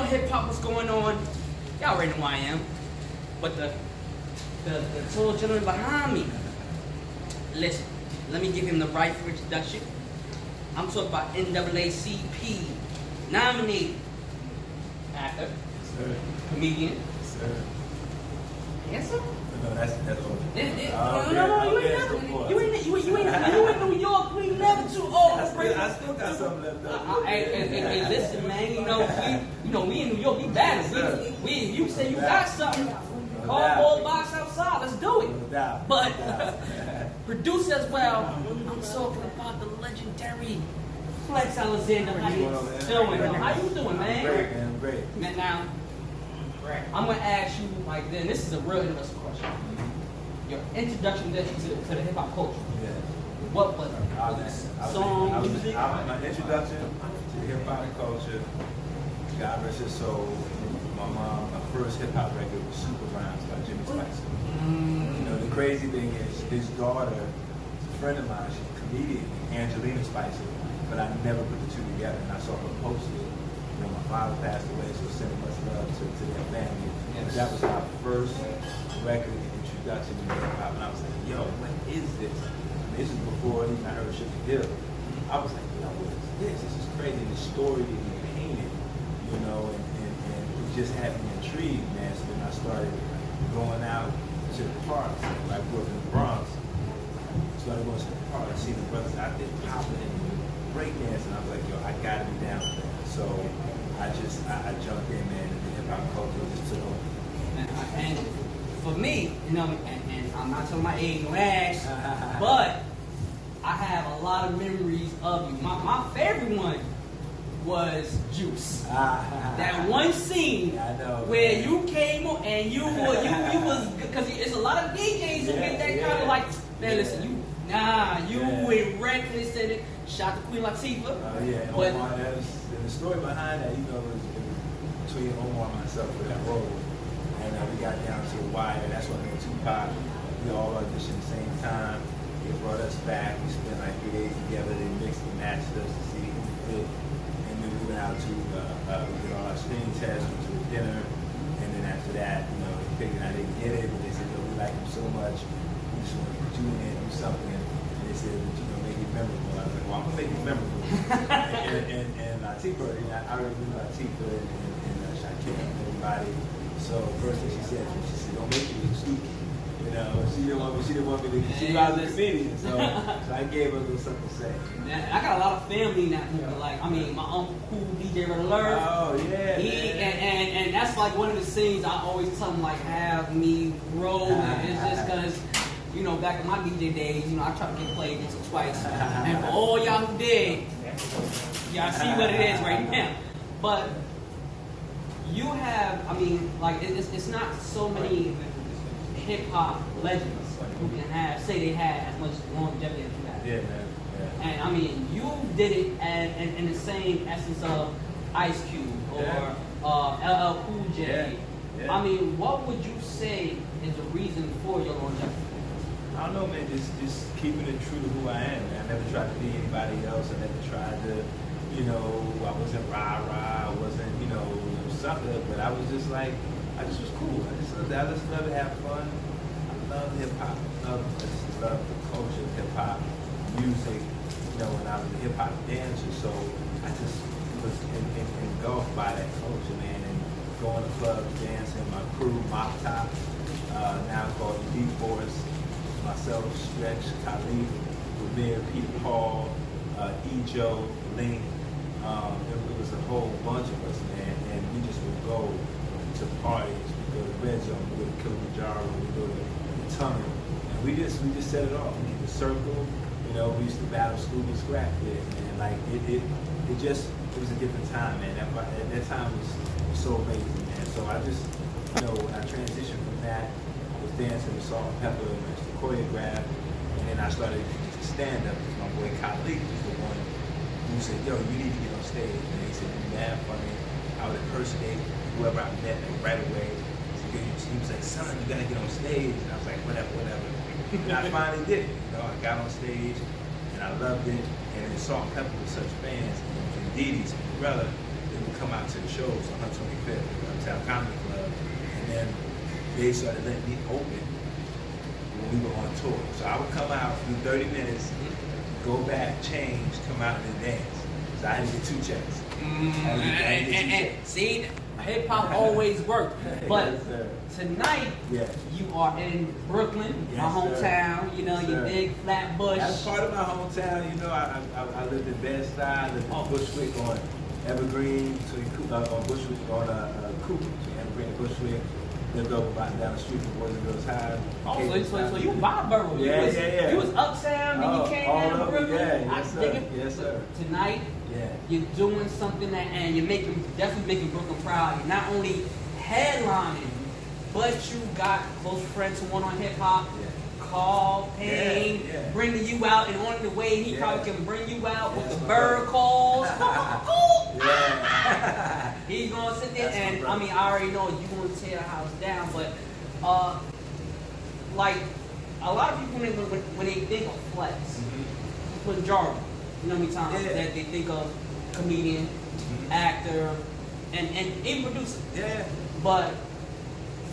Oneonhiphop, what's going on? Y'all already know who I am. But the tall gentleman behind me, listen, let me give him the rightful introduction. I'm talking about NAACP nominated actor, Sir. comedian, Sir. handsome. No, that's all. No, you ain't New York. We never too old. I still got something left over. Hey, listen, man. We in New York. We bad. You say you got something. Cardboard box outside. Let's do it. No doubt. But producer as well. I'm talking about the legendary Flex Alexander. How you doing? How you doing, man? Great, man. Great. Now, I'm gonna ask you like this. This is a real interesting question. Your introduction to the hip hop culture. Yeah. What was it? Song, music? My introduction to hip hop culture, God rest his soul. My first hip hop record was Super Rhymes by Jimmy Spicer. You know, the crazy thing is, his daughter is a friend of mine. She's a comedian, Angelina Spicer, but I never put the two together. And I saw her post it. You know, my father passed away, so sending much love to their family. But that was my first record introduction to hip hop, and I was like, yo, what is this? This is before even I heard Sugar Hill. I was like, yo, what is this? This is crazy. The story that he painted, you know, and it just had me intrigued, man. So then I started going out to the parks. I grew up in the Bronx. Started going to the park, see the brothers out there popping and breakdancing. I was like, yo, I gotta be down with that. So I jumped in, man, and the hip hop culture just took over. And for me, you know, and I'm not telling my age, no ass, but I have a lot of memories of you. My favorite one was Juice. That one scene where you came on and you was, because it's a lot of DJs who get that kind of like, man, listen, you went reckless and it shot the Queen Latifah. Yeah, but Omar, the story behind that, you know, was between Omar and myself for that role. And we got down to the wire. That's when I met Tupac. We all auditioned at the same time. They brought us back. We spent like 3 days together. They mixed and matched us to see who fit. And then we went out to we did all our screen tests, went to a dinner. And then after that, you know, they figured I didn't get it, but they said, yo, we like him so much. We just want to put you in there and do something. And they said, you know, make it memorable. I was like, well, I'm going to make it memorable. and Latifah, you know, I already knew Latifah and Shaquille and everybody. So first thing she said, don't make me stupid. You know, she didn't want me to, she was a comedian. So I gave her a little something to say. I got a lot of family in that movie. Like, I mean, my uncle, cool DJ Red Alert. Oh, yeah. And that's like one of the scenes I always tell them, like, have me roll. It's just because, you know, back in my DJ days, you know, I tried to get played once or twice. And for all y'all who did, y'all see what it is right now. But you have, I mean, like, it's not so many hip-hop legends who can have, say they had as much longevity as you have. Yeah, man. Yeah. And, I mean, you did it in the same essence of Ice Cube or LL Cool J. Yeah. Yeah. I mean, what would you say is the reason for your longevity? I don't know, man, just keeping it true to who I am, man. I never tried to be anybody else. I never tried to, you know, I wasn't rah-rah, I wasn't, you know, sucker, but I was just like, I just was cool. I just love to have fun. I love hip hop. I just love the culture of hip hop, music. You know, when I was a hip hop dancer, so I just was engulfed by that culture, man. And going to clubs, dancing, my crew, Mop Top, now called Elite Force, myself, Stretch, Khalif, Ramir, Peter Paul, E-Joe, Link. It was a whole bunch of us, man, and we just would go to parties. We go to Red Zone, we go to Kilimanjaro, we go to the Tunnel, and we just set it off. We did the Circle, you know. We used to battle Scooby Scrap there, and like it was a different time, man. That time was so amazing, man. So I just, you know, when I transitioned from that, I was dancing with Salt and Pepper and I used to choreograph, and then I started to stand up because my boy Khalif was the one who said, yo, you need to get on stage. And he said, you mad funny. I would impersonate whoever I met right away. He was like, son, you gotta get on stage. And I was like, whatever. And I finally did it. You know, I got on stage and I loved it. And then Salt and Pepper was such fans. And Dee Dee's brother, they would come out to the shows on 125th, Uptown Comedy Club, and then they started letting me open when we were on tour. So I would come out, do 30 minutes, go back, change, come out and then dance. So I had to get 2 checks. And see, hip hop always worked. But yes, tonight, you are in Brooklyn, my hometown. You know, your big Flatbush. That's part of my hometown. You know, I lived in Bed-Stuy, I lived in Bushwick on Evergreen, on Bushwick on Cooper, so Evergreen and Bushwick. Lived over about down the street from Boys and Girls High. Oh, so you vibe borough. You was uptown, then you came down to Brooklyn. Yes, sir. Tonight, you're doing something and you're definitely making Brooklyn proud. You're not only headlining, but you got close friends from Oneonhiphop, Carl Payne, bringing you out, and on the way he probably can bring you out with the bird calls. He's gonna sit there and I mean I already know you're gonna tear the house down, but like a lot of people when they think of flex, majority, you know how many times that they think of comedian, actor, and even producer. But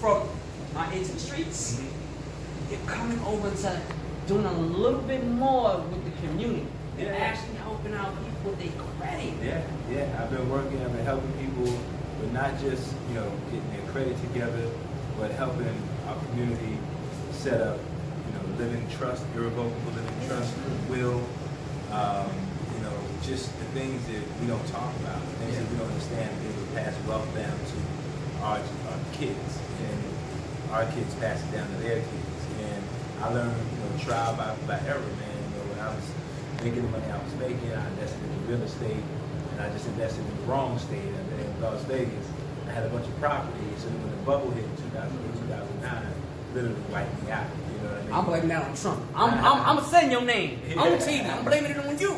from my into the streets, you're coming over to doing a little bit more with the community. You're actually helping out people with their credit. I've been helping people with not just, you know, getting their credit together, but helping our community set up, you know, living trust, irrevocable living trust, will, you know, just the things that we don't talk about, the things that we don't understand, that we pass wealth down to our kids, and our kids pass it down to their kids. And I learned, you know, trial by error, man. You know, when I was making the money I was making, I invested in real estate, and I just invested in the wrong state. In Las Vegas, I had a bunch of properties, so when the bubble hit in 2008, 2009, literally wiped me out. You know what I mean? I'm blaming that on Trump. I'm saying your name on TV. I'm blaming it on you.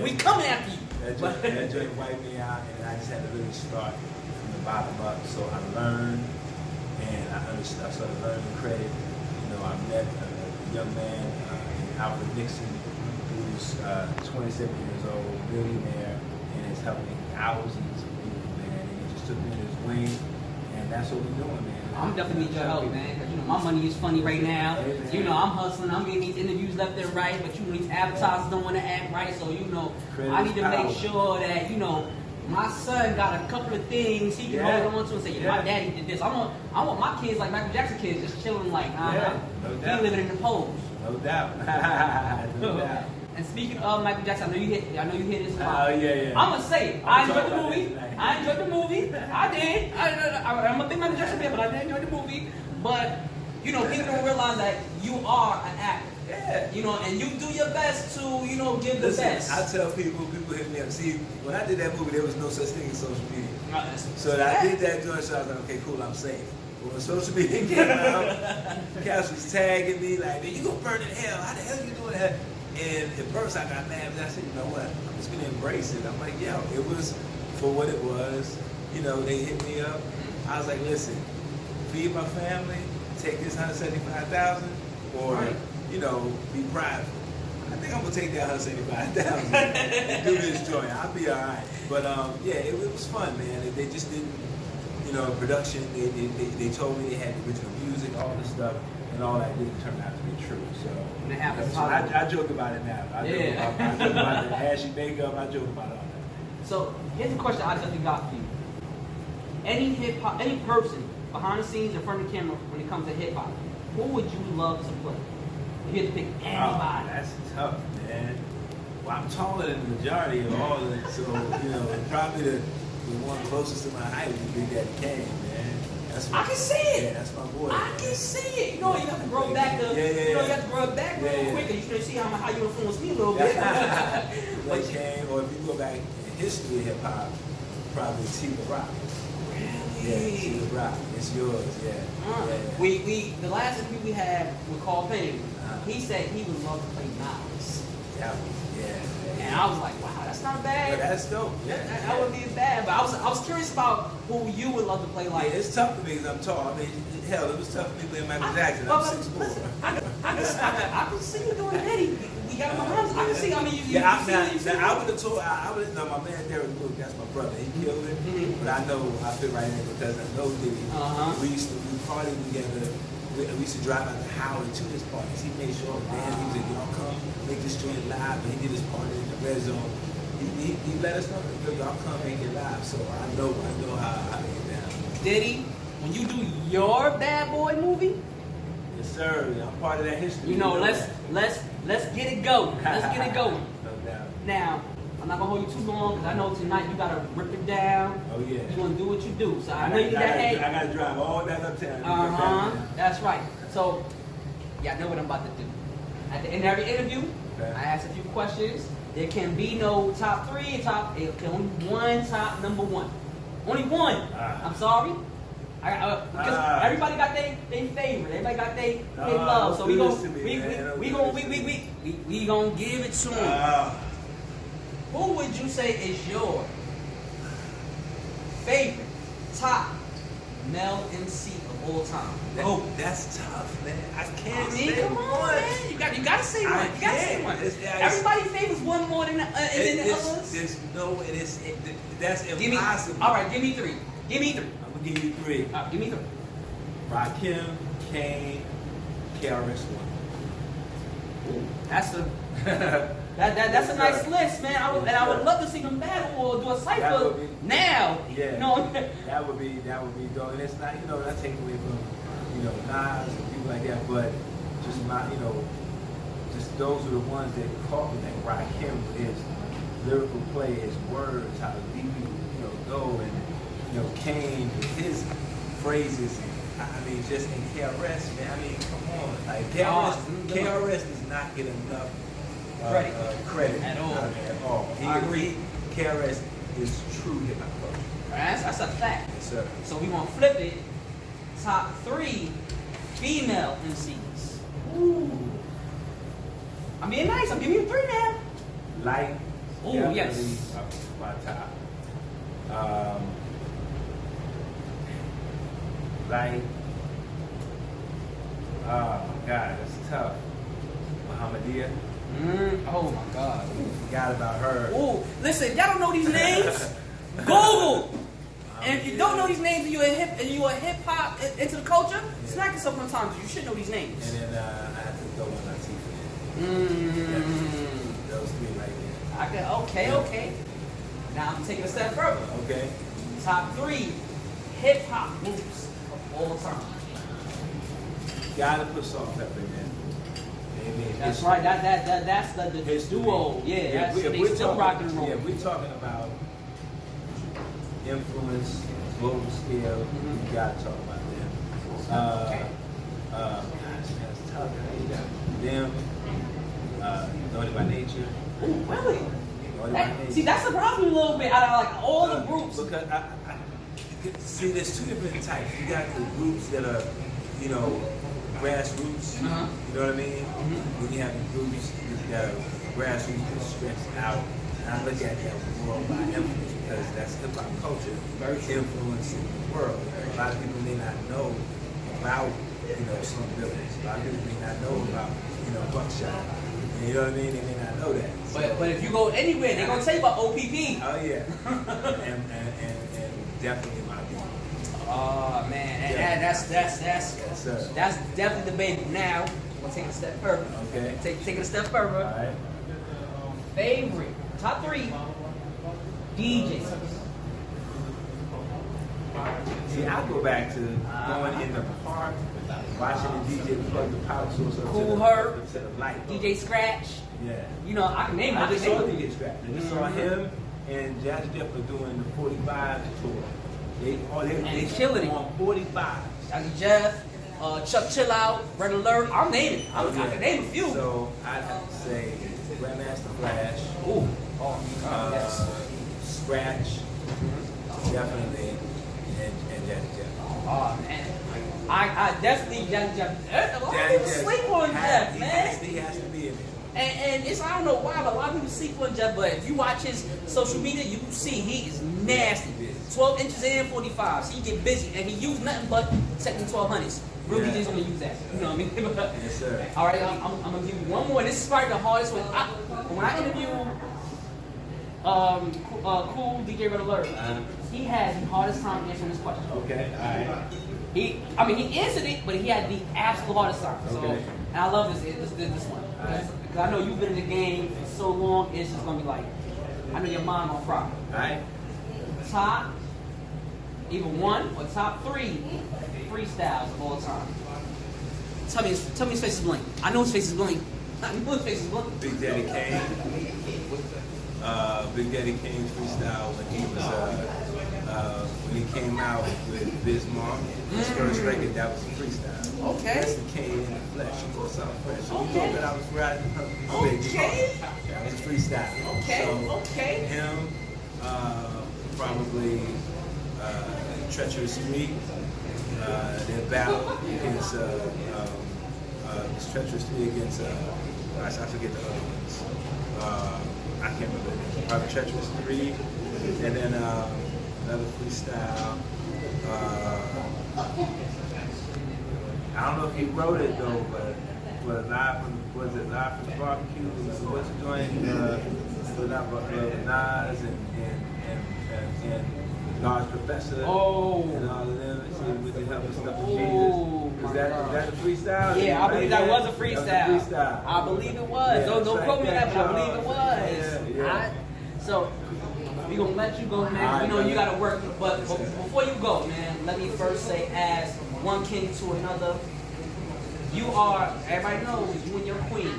We coming after you. That joint wiped me out, and I just had to really start from the bottom up. So I learned, and I started learning credit. You know, I met a young man, Alfred Nixon, who's 27 years old, millionaire, and is helping thousands of people, man. And he just took me to his wing, and that's what we're doing, man. I'm definitely need your help, man, because you know my money is funny right now. You know I'm hustling, I'm getting these interviews left and right, but you know these advertisers don't want to act right, so you know I need to make sure that you know my son got a couple of things he can hold on to and say, my daddy did this. I want my kids like Michael Jackson kids, just chilling like, he living in the pose. No doubt. No doubt. And speaking of Michael Jackson, I know you hear this a lot. I'm gonna say, I enjoyed the movie. I enjoyed the movie. I did. I'm a big Michael Jackson fan, but I did enjoy the movie. But, you know, people don't realize that you are an actor. You know, and you do your best to, you know, give the best. I tell people hit me up. See, when I did that movie, there was no such thing as social media. So I did that joint, so I was like, okay, cool, I'm safe. But when social media came out, Cass was tagging me like, you gonna burn in hell. How the hell you doing that? And at first I got mad, but I said, you know what? I'm just gonna embrace it. I'm like, yo, it was for what it was. You know, they hit me up. I was like, listen, feed my family, take this $175,000, or you know, be prideful. I think I'm gonna take that $175,000 and do this joint. I'll be all right. But it was fun, man. They just didn't, you know, production. They told me they had the original music, all this stuff, and all that didn't turn out to be true. So I joke about it now. I joke about the ashy makeup. I joke about all that. So here's a question I definitely got for you. Any person behind the scenes, in front of the camera, when it comes to hip hop, who would you love to play? If you had to pick anybody. That's tough, man. Well, I'm taller than the majority of all of it, so you know, probably the one closest to my height would be Big Daddy Kane, man. I can see it. Yeah, that's my boy. I can see it. You know, you have to grow back. You know, you have to grow it back real quick, and you can see how you influence me a little bit. But Kane, or if you go back in history of hip hop, probably T the Rock. Really? Yeah, T the Rock. It's yours. We the last interview we had with Carl Payne, he said he would love to play Nas. And I was like, wow, that's not bad. But that's dope. That wouldn't be bad. But I was curious about who you would love to play like. Yeah, it's tough for me because I'm tall. I mean, hell, it was tough for me playing Michael Jackson. I'm 6'4". I can see you doing that. got him behind. I can see. I mean, you now, see. I would have told. I would have. No, my man Derek Luke, that's my brother. He killed it. But I know I fit right in because I know Diddy. We party together. We used to drive out to Howard to his parties. He made sure, man, he was like, y'all come make this joint live. And he did his party in the red zone. He let us know, y'all come make it live. So I know how to get down. Diddy, when you do your Bad Boy movie, yes sir, I'm part of that history. you know, let's get it going. Let's get it going. No doubt. Now, I'm not gonna hold you too long because I know tonight you gotta rip it down. Oh yeah. You gonna do what you do. So I know you got that. I gotta drive all that uptown. That's right. So, yeah, I know what I'm about to do. At the end of every interview, I ask a few questions. There can be no top three, only one top number one. Only one. I'm sorry. Because everybody got their favorite. Everybody got their love. So we gonna give it to them. Who would you say is your favorite top male MC of all time? That's tough, man. I can't say say come on, one. Man. You gotta say one. You gotta say one. Everybody favors one more than the others. That's impossible. All right, give me three. I'm gonna give you three. Give me three. Rakim, Kane, KRS-One. That's a that's a nice list, man. I would love to see them battle or do a cypher now. Yeah. No. that would be dope. And it's not, not taking away from, Nas and people like that, but just just those are the ones that caught me, like Rakim, his lyrical play, his words, how deep he go, and Kane, his phrases. I mean, just in KRS, man. I mean, come on, like KRS does not get enough credit at all. I agree. KRS is true hip hop culture. That's a fact. Yes, sir. So we gonna flip it. Top three female MCs. Ooh. I'm being nice. I'm giving you three now. Light. Oh yes. My top. Light. Oh my God, that's tough. Muhammadiyah. Oh my God. Forgot about her. Ooh, listen, y'all don't know these names? Google. And if you don't know these names and you a hip hop into the culture, smack yourself sometimes. You should know these names. And then I have to go on Latifah. Those three right there. Okay. Now I'm taking a step further. Okay. Top three hip hop groups of all time. Gotta put Salt Pepper in there. That's right. That's the duo. Yeah. They still rocking and rolling. Yeah, we're talking about influence, global scale. We gotta talk about them. Gosh, that's tough. Them. Naughty by Nature. Ooh, really? See, that surprised me a little bit out of like all the groups. Because see, there's two different types. You got the groups that are, grassroots. You know what I mean? When you have the groups that are grassroots that stretch out. And I look at that more by influence because that's hip hop culture influencing the world. A lot of people may not know about, some buildings. A lot of people may not know about, buckshot. You know what I mean? They may not know that. But if you go anywhere, they're gonna tell you about OPP. Oh yeah. and definitely my beat. Oh man, and that's definitely debatable. Now, I'm gonna take it a step further. Okay. Take it a step further. All right. Favorite top three DJs. See, I go back to going in the park, watching the DJ plug the power source up to the light. DJ Scratch. Yeah. I can name it. I just saw DJ Scratch. I just saw him and Jazz Jeff were doing the 45 tour. They killing it on 45. Jazzy Jeff, Chuck Chill Out, Red Alert. I'm naming. I can name a few. So I'd have to say Grandmaster Flash. Ooh. Oh, yes. Scratch. Definitely. And Jazzy Jeff. Oh man. I definitely Jazzy Jeff. A lot of people sleep on Jeff, man. He has to be in there. And it's, I don't know why, but a lot of people sleep on Jeff. But if you watch his social media, you can see he is nasty. 12 inches and 45. So he get busy, and he used nothing but second 1200s. Real DJs only use that. You know what I mean? Yes, sir. All right, I'm gonna give you one more. This is probably the hardest one. When I interviewed Cool DJ Red Alert, he had the hardest time answering this question. Okay, all right. He answered it, but he had the absolute hardest time. So, Okay. and I love this one. Alright. Because I know you've been in the game for so long, it's just gonna be like, I know your mind on fry. All right. Top, either one or top 3 freestyles of all time. Tell me his face is blank. I know his face is blank. I know his face is blank. Big Daddy Kane. Big Daddy Kane's freestyle when he was when he came out with Bismarck, his first record, that was a freestyle. Okay. That's the Kane in the flesh. You know something fresh. So you Okay. know that I was riding Big Okay. That was a freestyle. Okay. So Okay. him, probably Treacherous Street. Their battle against Treacherous Street against I forget the other ones. I can't remember. Probably Treacherous 3, and then another freestyle. I don't know if he wrote it though, but live from the barbecue? What's the joint? Nas and God's Professor. Oh. And all of them. With the help of stuff of Oh, Jesus. Is that a freestyle? Yeah, I believe that was a freestyle. That was a freestyle. I believe it was. Yeah, Don't track quote me on that, but I believe it was. Yeah. So, we gonna let you go, man. We know you gotta work, but before you go, man, let me first say, as one king to another, you are, everybody knows, you and your queen.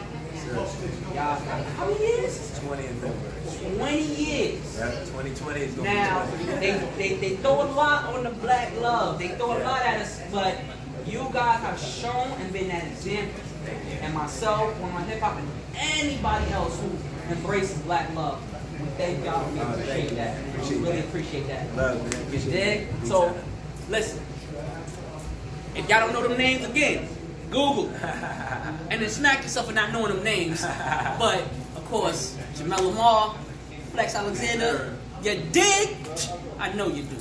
Y'all, how many years? 20 in February. 20 years. Yeah, 2020 is going to Now, be 20. they throw a lot on the black love. They throw a lot at us, but you guys have shown and been that example. And myself, Oneonhiphop, and anybody else who embraces black love. We thank y'all. We appreciate that. We really appreciate that. Love, man. You dig? So, listen. If y'all don't know them names again, Google. And then smack yourself for not knowing them names. But, of course, Jamel Lamar, Flex Alexander, you dig? I know you do.